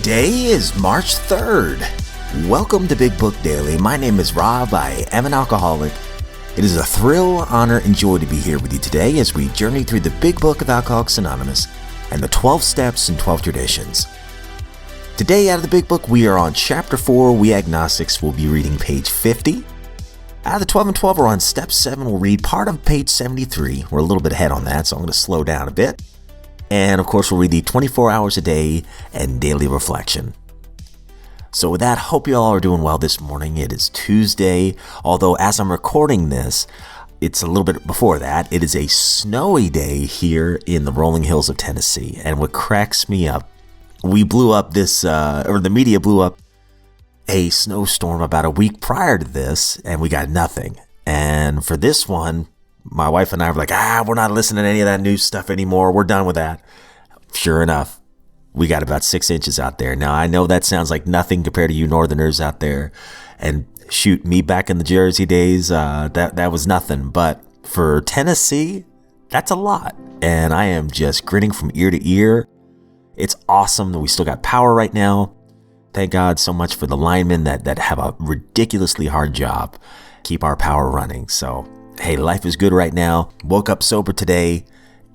Today is March 3rd. Welcome to Big Book Daily. My name is Rob. I am an alcoholic. It is a thrill, honor, and joy to be here with you today as we journey through the Big Book of Alcoholics Anonymous and the 12 steps and 12 traditions. Today out of the Big Book, we are on Chapter 4. We Agnostics will be reading page 50. Out of the 12 and 12, we're on Step 7. We'll read part of page 73. We're a little bit ahead on that, so I'm going to slow down a bit. And of course, we'll read the 24 hours a day and daily reflection. So with that, hope you all are doing well this morning. It is Tuesday, although as I'm recording this, it's a little bit before that. It is a snowy day here in the rolling hills of Tennessee. And what cracks me up, we blew up the media blew up a snowstorm about a week prior to this, and we got nothing. And for this one, my wife and I were like, we're not listening to any of that news stuff anymore. We're done with that. Sure enough, we got about 6 inches out there. Now, I know that sounds like nothing compared to you northerners out there. And shoot, me back in the Jersey days, that was nothing. But for Tennessee, that's a lot. And I am just grinning from ear to ear. It's awesome that we still got power right now. Thank God so much for the linemen that have a ridiculously hard job. Keep our power running. So, hey, life is good right now. Woke up sober today,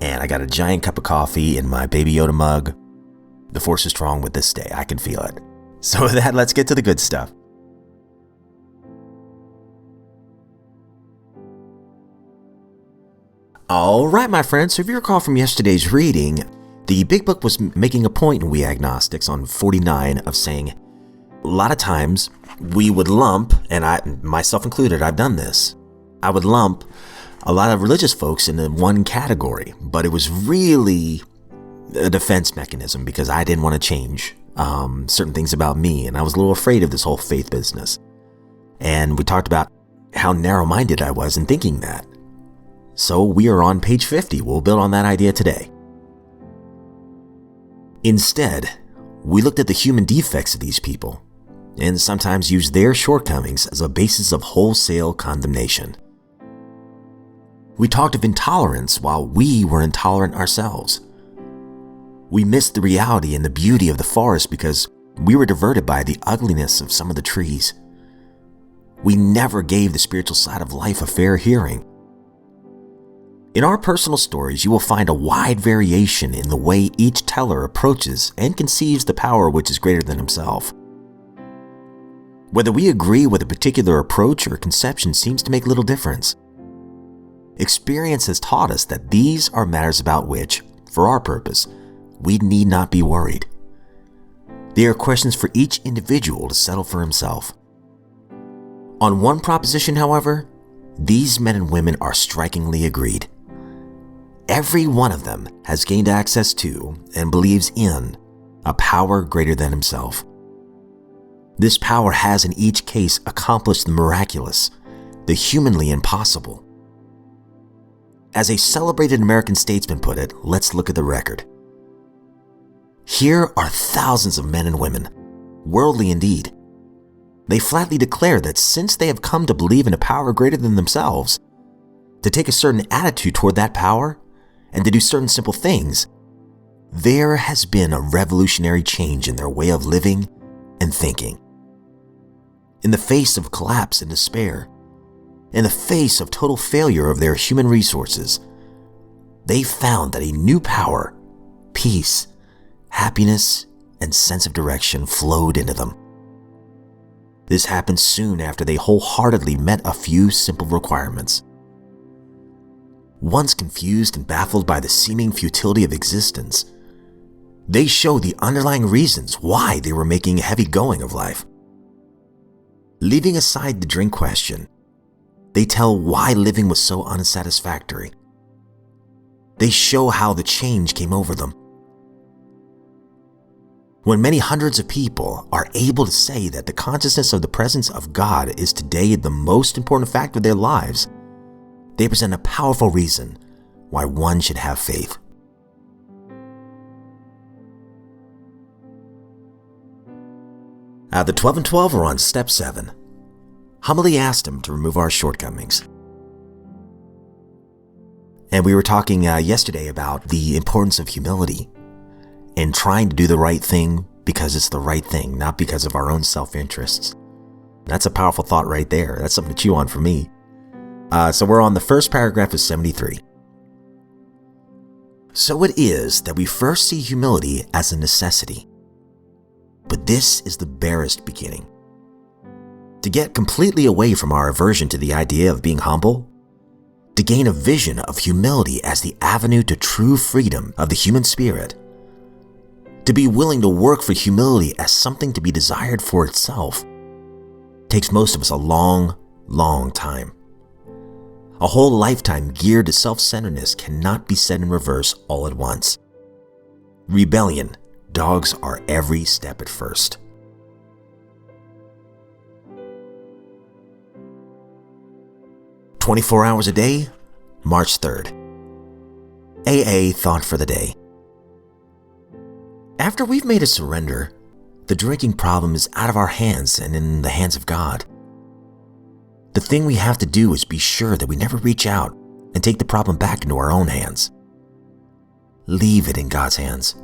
and I got a giant cup of coffee in my Baby Yoda mug. The force is strong with this day. I can feel it. So with that, let's get to the good stuff. All right, my friends. So if you recall from yesterday's reading, the Big Book was making a point in We Agnostics on 49 of saying, a lot of times we would lump, and I, myself included, I've done this. I would lump a lot of religious folks into one category, but it was really a defense mechanism because I didn't want to change certain things about me, and I was a little afraid of this whole faith business. And we talked about how narrow-minded I was in thinking that. So we are on page 50. We'll build on that idea today. Instead, we looked at the human defects of these people and sometimes used their shortcomings as a basis of wholesale condemnation. We talked of intolerance while we were intolerant ourselves. We missed the reality and the beauty of the forest because we were diverted by the ugliness of some of the trees. We never gave the spiritual side of life a fair hearing. In our personal stories, you will find a wide variation in the way each teller approaches and conceives the power which is greater than himself. Whether we agree with a particular approach or conception seems to make little difference. Experience has taught us that these are matters about which, for our purpose, we need not be worried. They are questions for each individual to settle for himself. On one proposition, however, these men and women are strikingly agreed. Every one of them has gained access to and believes in a power greater than himself. This power has in each case accomplished the miraculous, the humanly impossible. As a celebrated American statesman put it, let's look at the record. Here are thousands of men and women, worldly indeed. They flatly declare that since they have come to believe in a power greater than themselves, to take a certain attitude toward that power, and to do certain simple things, there has been a revolutionary change in their way of living and thinking. In the face of collapse and despair, in the face of total failure of their human resources, they found that a new power, peace, happiness, and sense of direction flowed into them. This happened soon after they wholeheartedly met a few simple requirements. Once confused and baffled by the seeming futility of existence, they showed the underlying reasons why they were making a heavy going of life. Leaving aside the drink question, they tell why living was so unsatisfactory. They show how the change came over them. When many hundreds of people are able to say that the consciousness of the presence of God is today the most important factor of their lives, they present a powerful reason why one should have faith. The 12 and 12 are on step 7. Humbly asked him to remove our shortcomings. And we were talking yesterday about the importance of humility and trying to do the right thing because it's the right thing, not because of our own self-interests. That's a powerful thought right there. That's something to chew on for me. So we're on the first paragraph of 73. So it is that we first see humility as a necessity. But this is the barest beginning. To get completely away from our aversion to the idea of being humble, to gain a vision of humility as the avenue to true freedom of the human spirit, to be willing to work for humility as something to be desired for itself, takes most of us a long, long time. A whole lifetime geared to self-centeredness cannot be set in reverse all at once. Rebellion dogs our every step at first. "24 hours a day, March 3rd. AA thought for the day. After we've made a surrender, the drinking problem is out of our hands and in the hands of God. The thing we have to do is be sure that we never reach out and take the problem back into our own hands. Leave it in God's hands.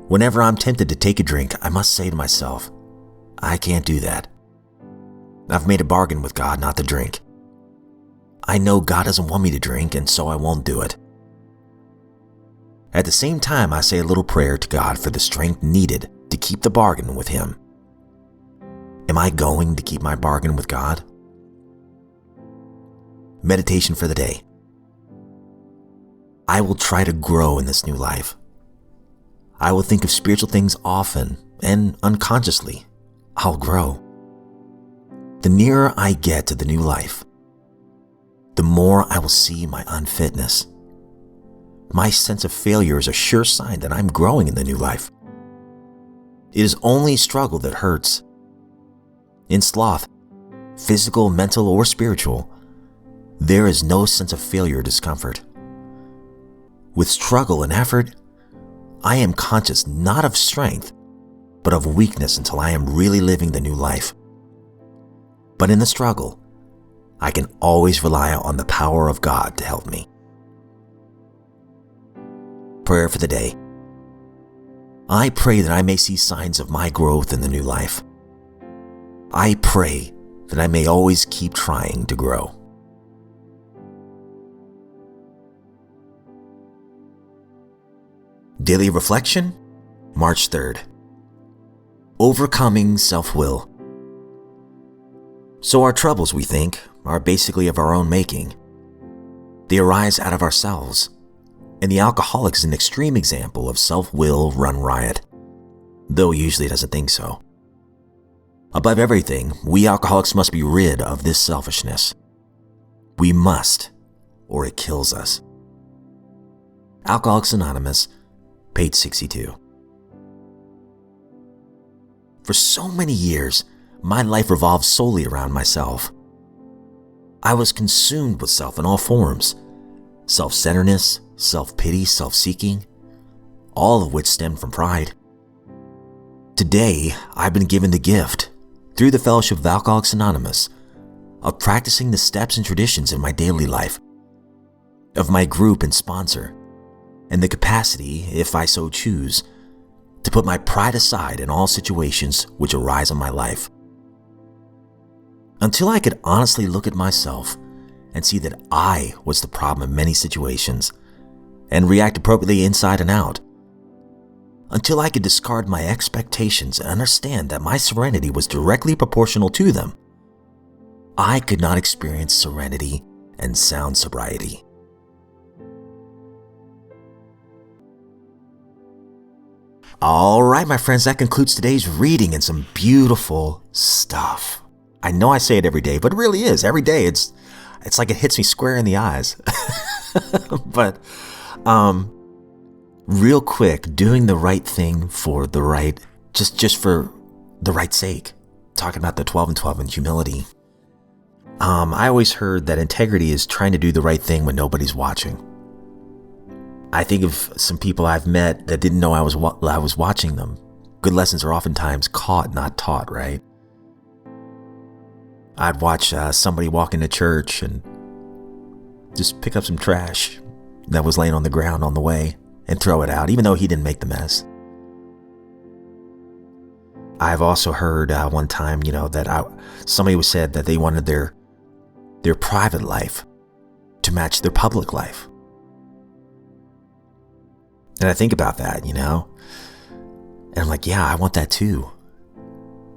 Whenever I'm tempted to take a drink, I must say to myself, I can't do that. I've made a bargain with God not to drink. I know God doesn't want me to drink, and so I won't do it. At the same time, I say a little prayer to God for the strength needed to keep the bargain with Him. Am I going to keep my bargain with God?" Meditation for the day. I will try to grow in this new life. I will think of spiritual things often, and unconsciously, I'll grow. The nearer I get to the new life, the more I will see my unfitness. My sense of failure is a sure sign that I'm growing in the new life. It is only struggle that hurts. In sloth, physical, mental, or spiritual, there is no sense of failure or discomfort. With struggle and effort, I am conscious not of strength, but of weakness until I am really living the new life. But in the struggle, I can always rely on the power of God to help me. Prayer for the day. I pray that I may see signs of my growth in the new life. I pray that I may always keep trying to grow. Daily Reflection, March 3rd. Overcoming self-will. So our troubles, we think, are basically of our own making. They arise out of ourselves, and the alcoholic is an extreme example of self-will run riot, though he usually doesn't think so. Above everything, we alcoholics must be rid of this selfishness. We must, or it kills us. Alcoholics Anonymous, page 62. For so many years, my life revolved solely around myself. I was consumed with self in all forms: self-centeredness, self-pity, self-seeking, all of which stemmed from pride. Today, I've been given the gift, through the Fellowship of Alcoholics Anonymous, of practicing the steps and traditions in my daily life, of my group and sponsor, and the capacity, if I so choose, to put my pride aside in all situations which arise in my life. Until I could honestly look at myself and see that I was the problem in many situations and react appropriately inside and out. Until I could discard my expectations and understand that my serenity was directly proportional to them, I could not experience serenity and sound sobriety. All right, my friends, that concludes today's reading and some beautiful stuff. I know I say it every day, but it really is. Every day, it's like it hits me square in the eyes. But, real quick, doing the right thing for the right, just for the right sake. Talking about the 12 and 12 and humility. I always heard that integrity is trying to do the right thing when nobody's watching. I think of some people I've met that didn't know I was watching them. Good lessons are oftentimes caught, not taught, right? I'd watch somebody walk into church and just pick up some trash that was laying on the ground on the way and throw it out, even though he didn't make the mess. I've also heard one time, that somebody was said that they wanted their private life to match their public life. And I think about that, and I'm like, yeah, I want that too.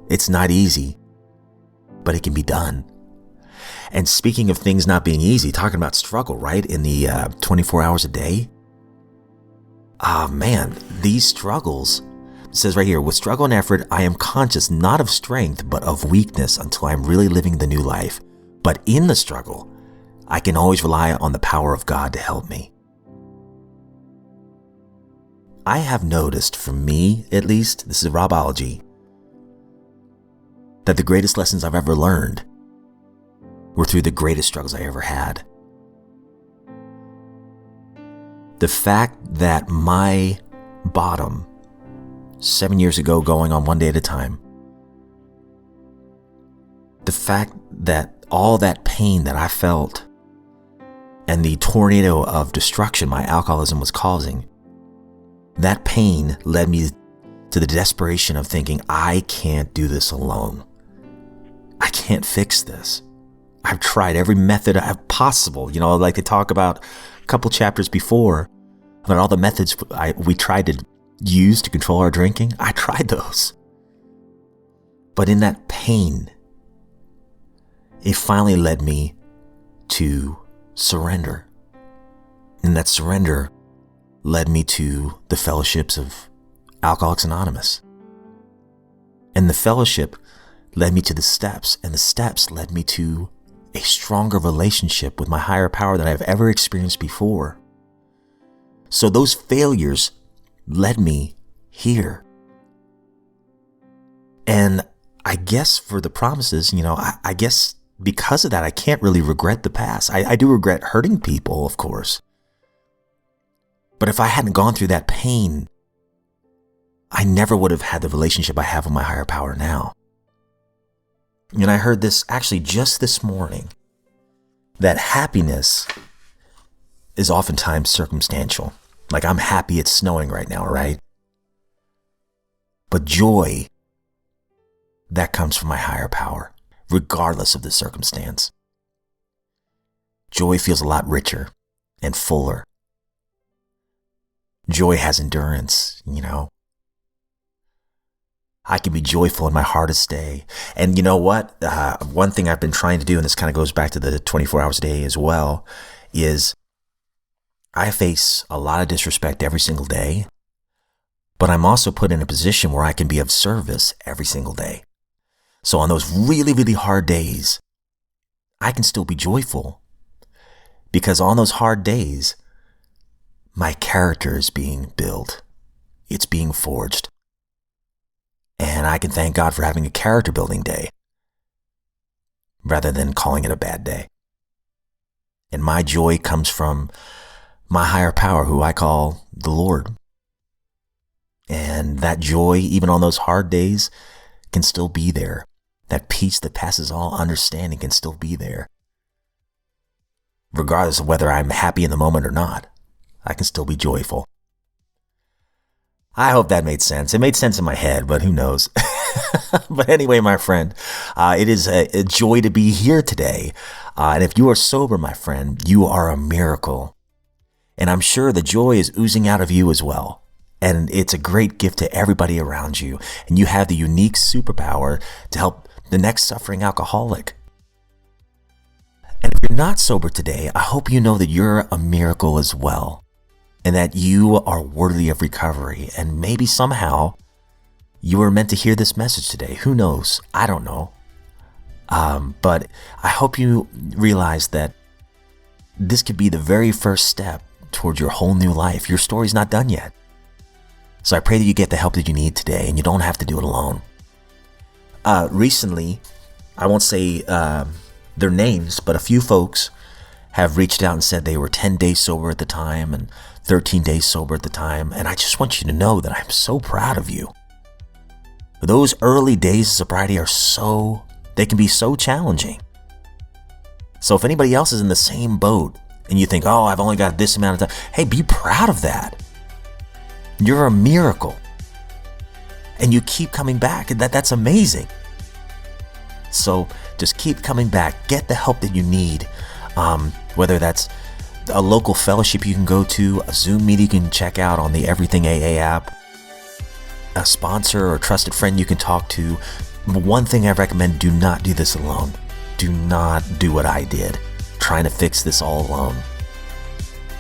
It's not easy, but it can be done. And speaking of things not being easy, talking about struggle, right? In the 24 hours a day. Man, these struggles, it says right here, with struggle and effort, I am conscious not of strength, but of weakness until I'm really living the new life. But in the struggle, I can always rely on the power of God to help me. I have noticed, for me at least, this is Robology, that the greatest lessons I've ever learned were through the greatest struggles I ever had. The fact that my bottom, 7 years ago, going on one day at a time, the fact that all that pain that I felt and the tornado of destruction my alcoholism was causing, that pain led me to the desperation of thinking, I can't do this alone. I can't fix this. I've tried every method I have possible. Like they talk about a couple chapters before about all the methods we tried to use to control our drinking. I tried those. But in that pain, it finally led me to surrender. And that surrender led me to the fellowships of Alcoholics Anonymous. And the fellowship led me to the steps, and the steps led me to a stronger relationship with my higher power than I've ever experienced before. So those failures led me here. And I guess for the promises, I guess because of that, I can't really regret the past. I do regret hurting people, of course. But if I hadn't gone through that pain, I never would have had the relationship I have with my higher power now. And I heard this actually just this morning, that happiness is oftentimes circumstantial. Like, I'm happy it's snowing right now, right? But joy, that comes from my higher power, regardless of the circumstance. Joy feels a lot richer and fuller. Joy has endurance, I can be joyful in my hardest day. And you know what? One thing I've been trying to do, and this kind of goes back to the 24 hours a day as well, is I face a lot of disrespect every single day, but I'm also put in a position where I can be of service every single day. So on those really, really hard days, I can still be joyful, because on those hard days, my character is being built. It's being forged. And I can thank God for having a character building day rather than calling it a bad day. And my joy comes from my higher power, who I call the Lord. And that joy, even on those hard days, can still be there. That peace that passes all understanding can still be there. Regardless of whether I'm happy in the moment or not, I can still be joyful. I hope that made sense. It made sense in my head, but who knows? But anyway, my friend, it is a joy to be here today. And if you are sober, my friend, you are a miracle. And I'm sure the joy is oozing out of you as well. And it's a great gift to everybody around you. And you have the unique superpower to help the next suffering alcoholic. And if you're not sober today, I hope you know that you're a miracle as well, and that you are worthy of recovery. And maybe somehow you were meant to hear this message today. Who knows? I don't know. But I hope you realize that this could be the very first step towards your whole new life. Your story's not done yet. So I pray that you get the help that you need today, and you don't have to do it alone. Recently, I won't say their names, but a few folks have reached out and said they were 10 days sober at the time and 13 days sober at the time. And I just want you to know that I'm so proud of you. Those early days of sobriety they can be so challenging. So if anybody else is in the same boat and you think, oh, I've only got this amount of time, hey, be proud of that. You're a miracle. and you keep coming back, and that's amazing. So just keep coming back. Get the help that you need, whether that's a local fellowship you can go to, a Zoom meeting you can check out on the Everything AA app, a sponsor or trusted friend you can talk to. One thing I recommend, do not do this alone. Do not do what I did, trying to fix this all alone.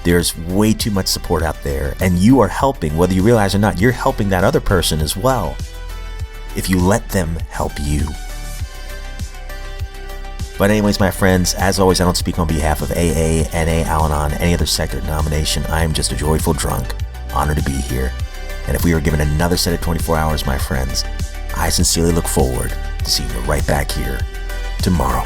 There's way too much support out there, and you are helping, whether you realize or not, you're helping that other person as well, if you let them help you. But anyways, my friends, as always, I don't speak on behalf of AA, NA, Al-Anon, any other sect or denomination. I am just a joyful drunk, honored to be here. And if we are given another set of 24 hours, my friends, I sincerely look forward to seeing you right back here tomorrow.